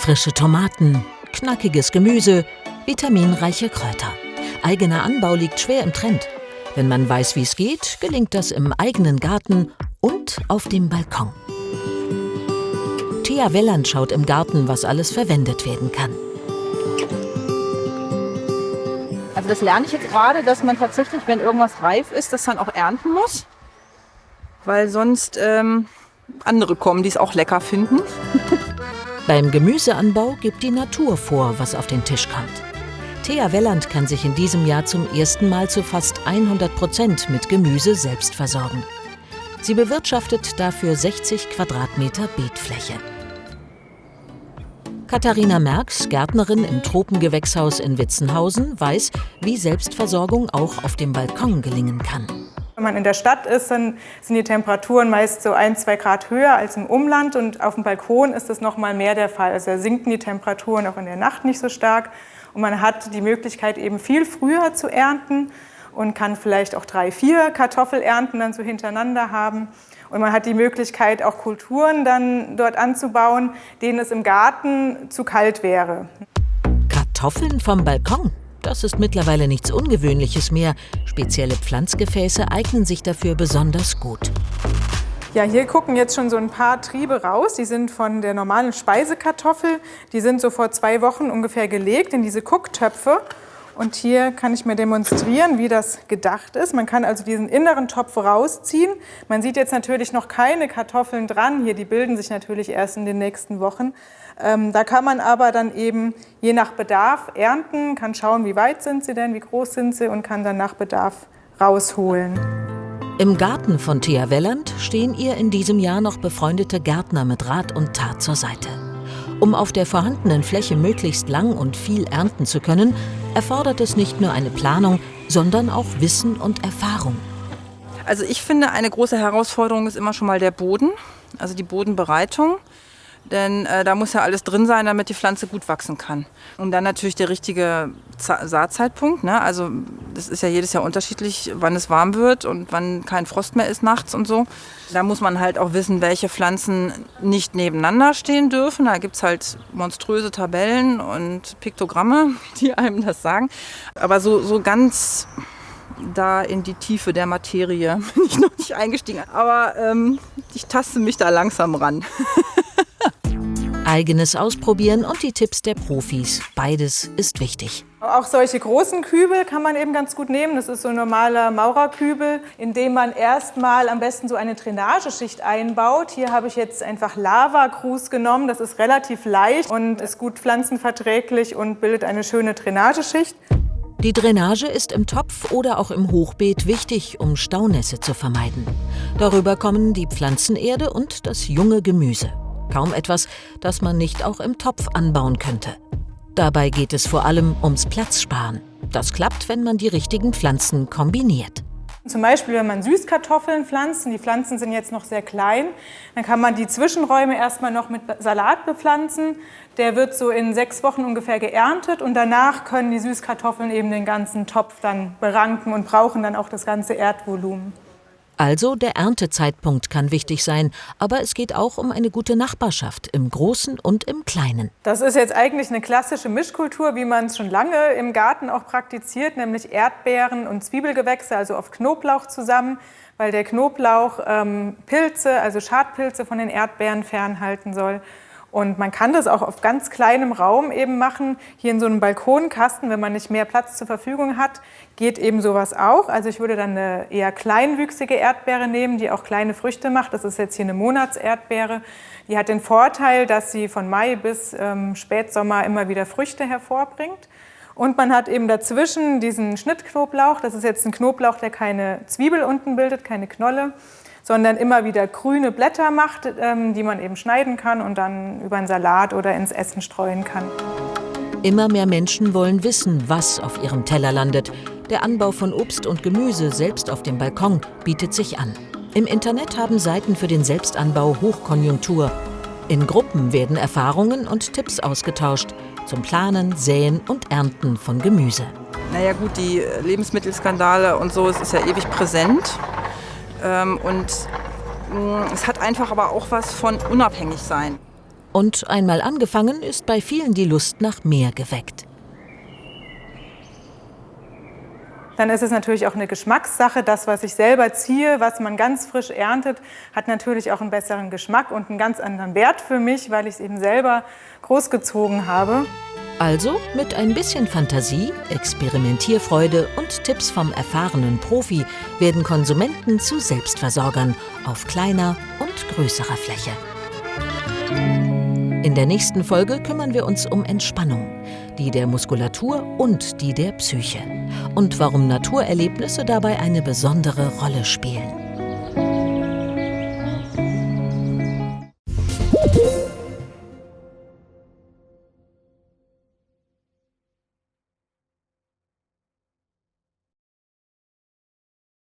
Frische Tomaten, knackiges Gemüse, vitaminreiche Kräuter. Eigener Anbau liegt schwer im Trend. Wenn man weiß, wie es geht, gelingt das im eigenen Garten und auf dem Balkon. Thea Welland schaut im Garten, was alles verwendet werden kann. Also das lerne ich jetzt gerade, dass man tatsächlich, wenn irgendwas reif ist, das dann auch ernten muss. Weil sonst andere kommen, die es auch lecker finden. Beim Gemüseanbau gibt die Natur vor, was auf den Tisch kommt. Thea Welland kann sich in diesem Jahr zum ersten Mal zu fast 100% mit Gemüse selbst versorgen. Sie bewirtschaftet dafür 60 Quadratmeter Beetfläche. Katharina Merks, Gärtnerin im Tropengewächshaus in Witzenhausen, weiß, wie Selbstversorgung auch auf dem Balkon gelingen kann. Wenn man in der Stadt ist, dann sind die Temperaturen meist so 1-2 Grad höher als im Umland und auf dem Balkon ist das noch mal mehr der Fall. Also da sinken die Temperaturen auch in der Nacht nicht so stark und man hat die Möglichkeit eben viel früher zu ernten und kann vielleicht auch 3-4 Kartoffelernten dann so hintereinander haben. Und man hat die Möglichkeit, auch Kulturen dann dort anzubauen, denen es im Garten zu kalt wäre. Kartoffeln vom Balkon? Das ist mittlerweile nichts Ungewöhnliches mehr. Spezielle Pflanzgefäße eignen sich dafür besonders gut. Ja, hier gucken jetzt schon so ein paar Triebe raus. Die sind von der normalen Speisekartoffel. Die sind so vor 2 Wochen ungefähr gelegt in diese Gucktöpfe. Und hier kann ich mir demonstrieren, wie das gedacht ist. Man kann also diesen inneren Topf rausziehen. Man sieht jetzt natürlich noch keine Kartoffeln dran. Hier, die bilden sich natürlich erst in den nächsten Wochen. Da kann man aber dann eben je nach Bedarf ernten, kann schauen, wie weit sind sie denn, wie groß sind sie und kann dann nach Bedarf rausholen. Im Garten von Thea Welland stehen ihr in diesem Jahr noch befreundete Gärtner mit Rat und Tat zur Seite. Um auf der vorhandenen Fläche möglichst lang und viel ernten zu können, erfordert es nicht nur eine Planung, sondern auch Wissen und Erfahrung. Also ich finde, eine große Herausforderung ist immer schon mal der Boden, also die Bodenbereitung. Denn da muss ja alles drin sein, damit die Pflanze gut wachsen kann. Und dann natürlich der richtige Saatzeitpunkt. Ne? Also das ist ja jedes Jahr unterschiedlich, wann es warm wird und wann kein Frost mehr ist nachts und so. Da muss man halt auch wissen, welche Pflanzen nicht nebeneinander stehen dürfen. Da gibt es halt monströse Tabellen und Piktogramme, die einem das sagen. Aber so ganz da in die Tiefe der Materie bin ich noch nicht eingestiegen. Aber ich taste mich da langsam ran. Eigenes Ausprobieren und die Tipps der Profis. Beides ist wichtig. Auch solche großen Kübel kann man eben ganz gut nehmen. Das ist so ein normaler Maurerkübel, in dem man erstmal am besten so eine Drainageschicht einbaut. Hier habe ich jetzt einfach Lavagrus genommen. Das ist relativ leicht und ist gut pflanzenverträglich und bildet eine schöne Drainageschicht. Die Drainage ist im Topf oder auch im Hochbeet wichtig, um Staunässe zu vermeiden. Darüber kommen die Pflanzenerde und das junge Gemüse. Kaum etwas, das man nicht auch im Topf anbauen könnte. Dabei geht es vor allem ums Platzsparen. Das klappt, wenn man die richtigen Pflanzen kombiniert. Zum Beispiel, wenn man Süßkartoffeln pflanzt, die Pflanzen sind jetzt noch sehr klein, dann kann man die Zwischenräume erstmal noch mit Salat bepflanzen. Der wird so in 6 Wochen ungefähr geerntet und danach können die Süßkartoffeln eben den ganzen Topf dann beranken und brauchen dann auch das ganze Erdvolumen. Also der Erntezeitpunkt kann wichtig sein, aber es geht auch um eine gute Nachbarschaft im Großen und im Kleinen. Das ist jetzt eigentlich eine klassische Mischkultur, wie man es schon lange im Garten auch praktiziert, nämlich Erdbeeren und Zwiebelgewächse, also auf Knoblauch zusammen, weil der Knoblauch Pilze, also Schadpilze von den Erdbeeren fernhalten soll. Und man kann das auch auf ganz kleinem Raum eben machen. Hier in so einem Balkonkasten, wenn man nicht mehr Platz zur Verfügung hat, geht eben sowas auch. Also ich würde dann eine eher kleinwüchsige Erdbeere nehmen, die auch kleine Früchte macht. Das ist jetzt hier eine Monatserdbeere. Die hat den Vorteil, dass sie von Mai bis Spätsommer immer wieder Früchte hervorbringt. Und man hat eben dazwischen diesen Schnittknoblauch. Das ist jetzt ein Knoblauch, der keine Zwiebel unten bildet, keine Knolle, sondern immer wieder grüne Blätter macht, die man eben schneiden kann und dann über einen Salat oder ins Essen streuen kann. Immer mehr Menschen wollen wissen, was auf ihrem Teller landet. Der Anbau von Obst und Gemüse selbst auf dem Balkon bietet sich an. Im Internet haben Seiten für den Selbstanbau Hochkonjunktur. In Gruppen werden Erfahrungen und Tipps ausgetauscht zum Planen, Säen und Ernten von Gemüse. Naja gut, die Lebensmittelskandale und so, es ist ja ewig präsent. Und es hat einfach aber auch was von unabhängig sein. Und einmal angefangen, ist bei vielen die Lust nach mehr geweckt. Dann ist es natürlich auch eine Geschmackssache. Das, was ich selber ziehe, was man ganz frisch erntet, hat natürlich auch einen besseren Geschmack und einen ganz anderen Wert für mich, weil ich es eben selber großgezogen habe. Also mit ein bisschen Fantasie, Experimentierfreude und Tipps vom erfahrenen Profi werden Konsumenten zu Selbstversorgern auf kleiner und größerer Fläche. In der nächsten Folge kümmern wir uns um Entspannung, die der Muskulatur und die der Psyche. Und warum Naturerlebnisse dabei eine besondere Rolle spielen.